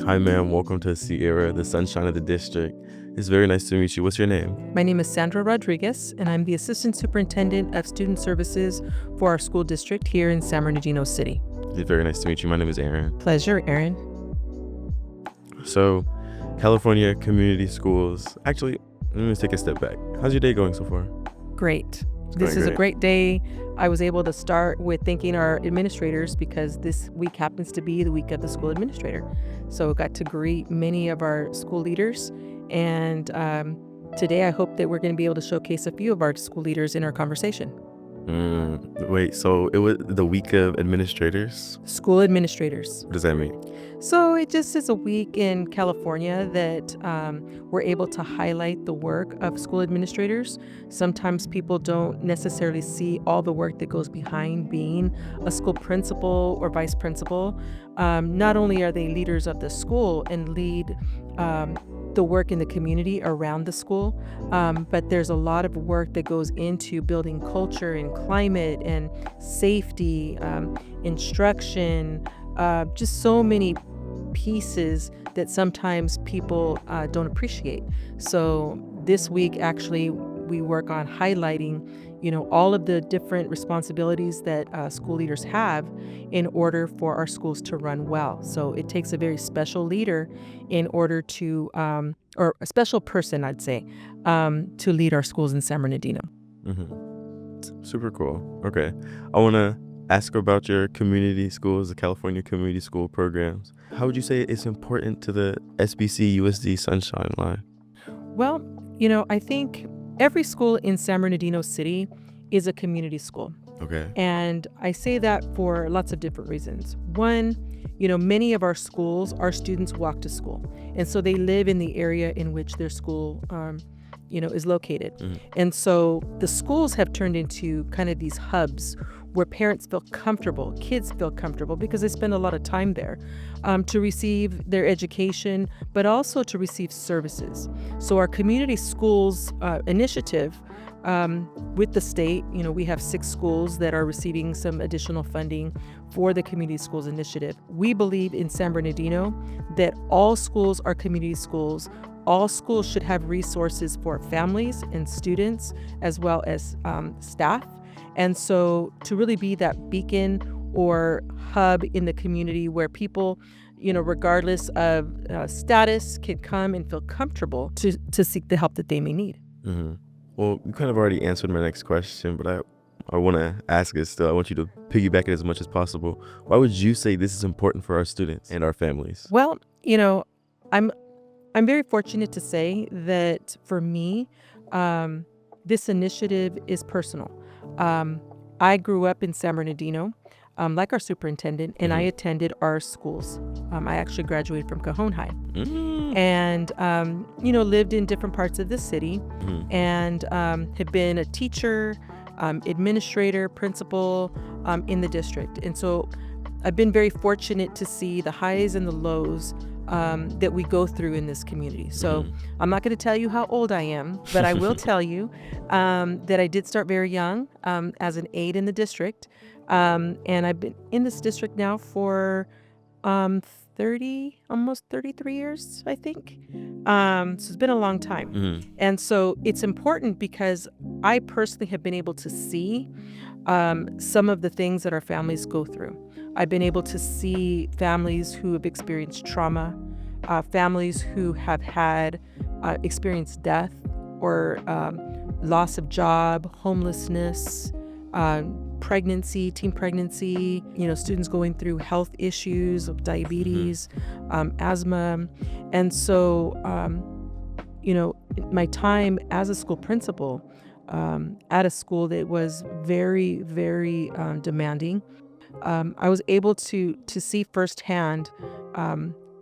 Hi, ma'am. Welcome to Sierra, the sunshine of the district. It's very nice to meet you. What's your name? My name is Sandra Rodriguez, and I'm the Assistant Superintendent of Student Services for our school district here in San Bernardino City. It's very nice to meet you. My name is Aaron. Pleasure, Aaron. So, California community schools. Actually, let me take a step back. How's your day going so far? Great. It's This going is a great. great day. I was able to start with thanking our administrators because this week happens to be the week of the school administrator. So I got to greet many of our school leaders. And today I hope that we're going to be able to showcase a few of our school leaders in our conversation. Wait, so it was the week of administrators? School administrators. What does that mean? So it just is a week in California that we're able to highlight the work of school administrators. Sometimes people don't necessarily see all the work that goes behind being a school principal or vice principal. Not only are they leaders of the school and lead the work in the community around the school, but there's a lot of work that goes into building culture and climate and safety, instruction, just so many pieces that sometimes people don't appreciate. So this week, actually, we work on highlighting, all of the different responsibilities that school leaders have in order for our schools to run well. So it takes a very special leader in order to, or a special person, I'd say, to lead our schools in San Bernardino. Super cool. Okay. I want to ask about your community schools, the California Community School programs. How would you say it's important to the SBC USD Sunshine Line? Well, I think every school in San Bernardino City is a community school. Okay. And I say that for lots of different reasons. One, many of our schools, our students walk to school. And so they live in the area in which their school, is located. And so the schools have turned into kind of these hubs where parents feel comfortable, kids feel comfortable because they spend a lot of time there to receive their education, but also to receive services. So our community schools initiative with the state, we have 6 schools that are receiving some additional funding for the Community Schools Initiative. We believe in San Bernardino that all schools are community schools. All schools should have resources for families and students as well as staff. And so to really be that beacon or hub in the community where people, regardless of status, can come and feel comfortable to seek the help that they may need. Well, you kind of already answered my next question, but I want to ask it still. I want you to piggyback it as much as possible. Why would you say this is important for our students and our families? Well, I'm very fortunate to say that for me, this initiative is personal. I grew up in San Bernardino, like our superintendent, and I attended our schools. I actually graduated from Cajon High and, lived in different parts of the city and have been a teacher, administrator, principal in the district. And so I've been very fortunate to see the highs and the lows that we go through in this community. So I'm not going to tell you how old I am, but I will tell you that I did start very young as an aide in the district. And I've been in this district now for almost 33 years, I think. So it's been a long time. And so it's important because I personally have been able to see some of the things that our families go through. I've been able to see families who have experienced trauma, families who have had experienced death or loss of job, homelessness, pregnancy, teen pregnancy, students going through health issues of diabetes, asthma. And so, my time as a school principal at a school that was very, very demanding, I was able to see firsthand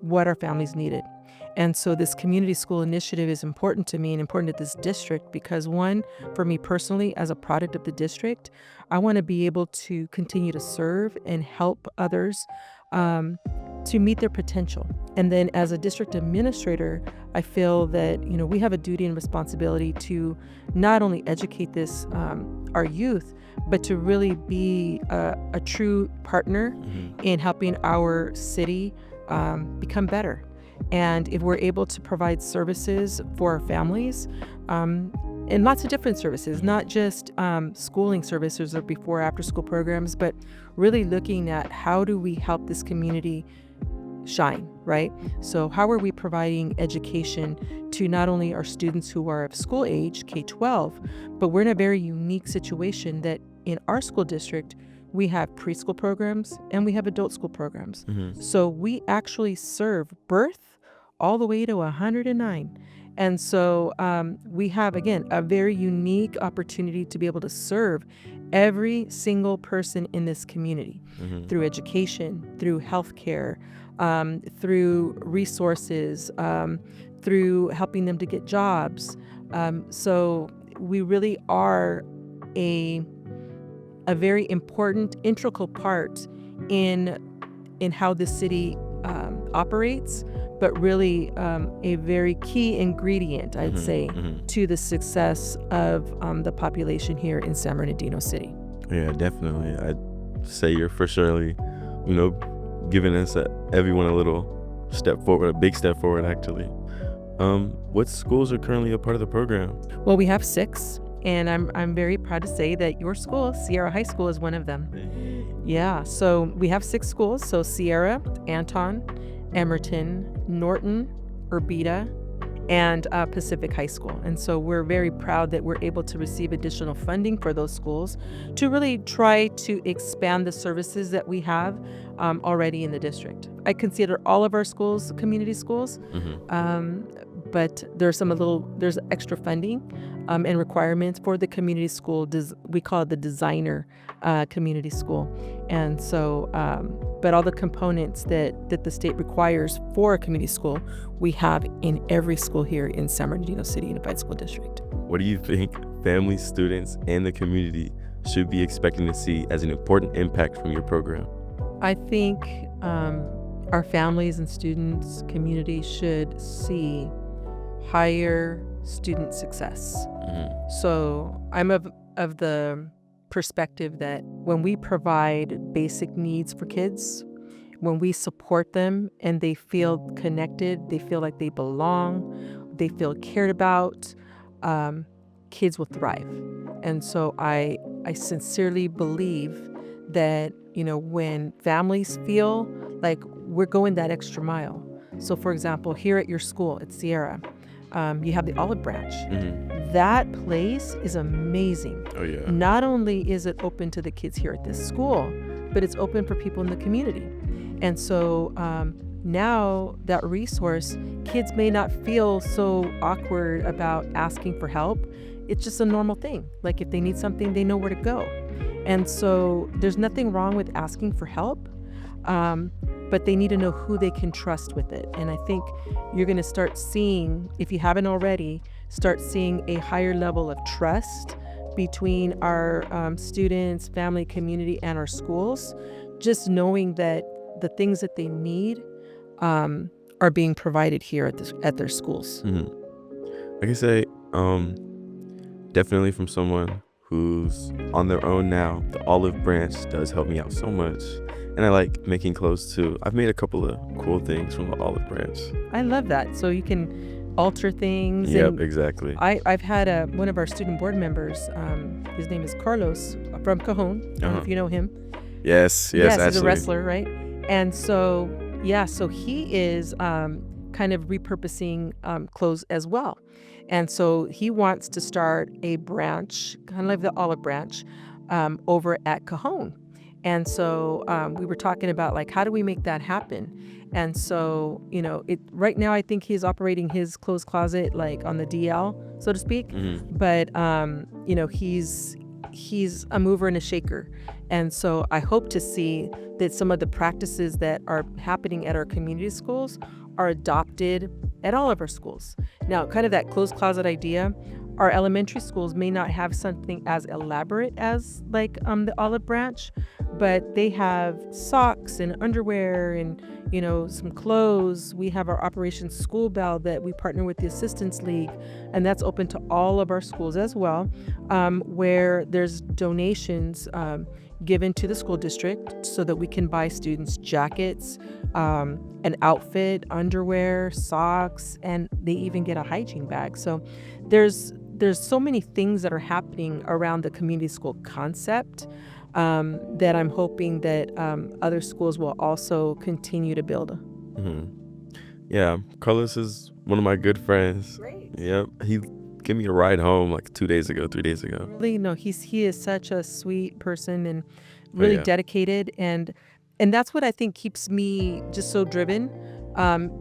what our families needed. And so this community school initiative is important to me and important to this district because one, for me personally, as a product of the district, I want to be able to continue to serve and help others to meet their potential. And then as a district administrator, I feel that, we have a duty and responsibility to not only educate our youth, but to really be a true partner in helping our city become better. And if we're able to provide services for our families, and lots of different services, not just schooling services or before after school programs, but really looking at how do we help this community shine, right? So how are we providing education to not only our students who are of school age, K-12, but we're in a very unique situation that in our school district, we have preschool programs and we have adult school programs. So we actually serve birth all the way to 109. And so we have, again, a very unique opportunity to be able to serve every single person in this community through education, through healthcare, through resources, through helping them to get jobs. So we really are a very important, integral part in how the city operates, but really a very key ingredient, I'd say, to the success of the population here in San Bernardino City. Yeah, definitely. I'd say you're for surely, giving us everyone a little step forward, a big step forward, actually. What schools are currently a part of the program? Well, we have 6, and I'm very proud to say that your school, Sierra High School, is one of them. Yeah, so we have 6 schools. So Sierra, Anton, Emerton, Norton, Urbita, and Pacific High School. And so we're very proud that we're able to receive additional funding for those schools to really try to expand the services that we have already in the district. I consider all of our schools community schools, but there's there's extra funding and requirements for the community school. We call it the designer community school. And so, but all the components that the state requires for a community school, we have in every school here in San Bernardino City Unified School District. What do you think families, students, and the community should be expecting to see as an important impact from your program? I think our families and students, community should see higher student success. So I'm of the perspective that when we provide basic needs for kids, when we support them and they feel connected, they feel like they belong, they feel cared about, kids will thrive. And so I sincerely believe that, when families feel like we're going that extra mile. So for example, here at your school, at Sierra, you have the Olive Branch. That place is amazing. Oh, yeah. Not only is it open to the kids here at this school, but it's open for people in the community. And so now that resource, kids may not feel so awkward about asking for help. It's just a normal thing. Like if they need something, they know where to go. And so there's nothing wrong with asking for help, but they need to know who they can trust with it. And I think you're going to start seeing, if you haven't already, start seeing a higher level of trust between our students, family, community, and our schools, just knowing that the things that they need are being provided here at their schools. I can say definitely from someone who's on their own now, the Olive Branch does help me out so much. And I like making clothes too. I've made a couple of cool things from the Olive Branch. I love that. So you can alter things. Yep, exactly. I've had one of our student board members, his name is Carlos from Cajon. I don't know if you know him. Yes, he's absolutely. A wrestler, right? And so, so he is kind of repurposing clothes as well. And so he wants to start a branch, kind of like the Olive Branch, over at Cajon. And so we were talking about like, how do we make that happen? And so, right now I think he's operating his clothes closet like on the DL, so to speak. But, he's a mover and a shaker. And so I hope to see that some of the practices that are happening at our community schools are adopted at all of our schools. Now, kind of that clothes closet idea, our elementary schools may not have something as elaborate as like the Olive Branch, but they have socks and underwear and, some clothes. We have our Operation School Bell that we partner with the Assistance League, and that's open to all of our schools as well, where there's donations. given to the school district so that we can buy students jackets, an outfit, underwear, socks, and they even get a hygiene bag. So there's so many things that are happening around the community school concept, that I'm hoping that other schools will also continue to build. Hmm. Yeah, Carlos is one of my good friends. Great. Yep, he gave me a ride home like 2 days ago, 3 days ago. Really, no, he is such a sweet person and Oh really yeah, dedicated, and that's what I think keeps me just so driven,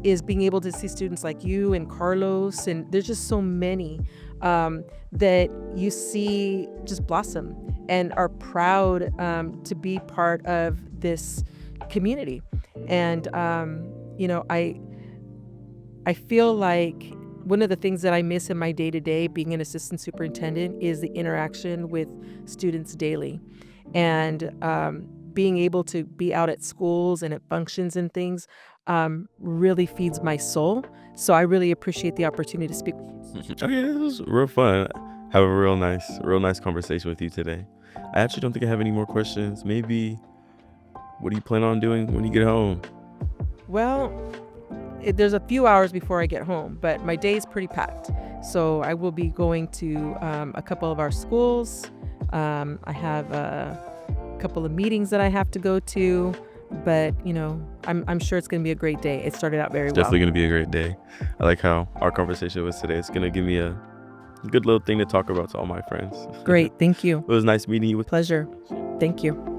is being able to see students like you and Carlos, and there's just so many that you see just blossom and are proud to be part of this community. And I feel like one of the things that I miss in my day to day being an assistant superintendent is the interaction with students daily, and being able to be out at schools and at functions and things really feeds my soul. So I really appreciate the opportunity to speak with you. oh yeah, it was real fun. Have a real nice conversation with you today. I actually don't think I have any more questions. Maybe, what do you plan on doing when you get home? Well, there's a few hours before I get home, but my day is pretty packed. So I will be going to a couple of our schools. I have a couple of meetings that I have to go to, but I'm sure it's going to be a great day. It started out very well. Definitely gonna be a great day. I like how our conversation was today. It's gonna give me a good little thing to talk about to all my friends. Great, thank you. It was nice meeting you. Pleasure. Thank you.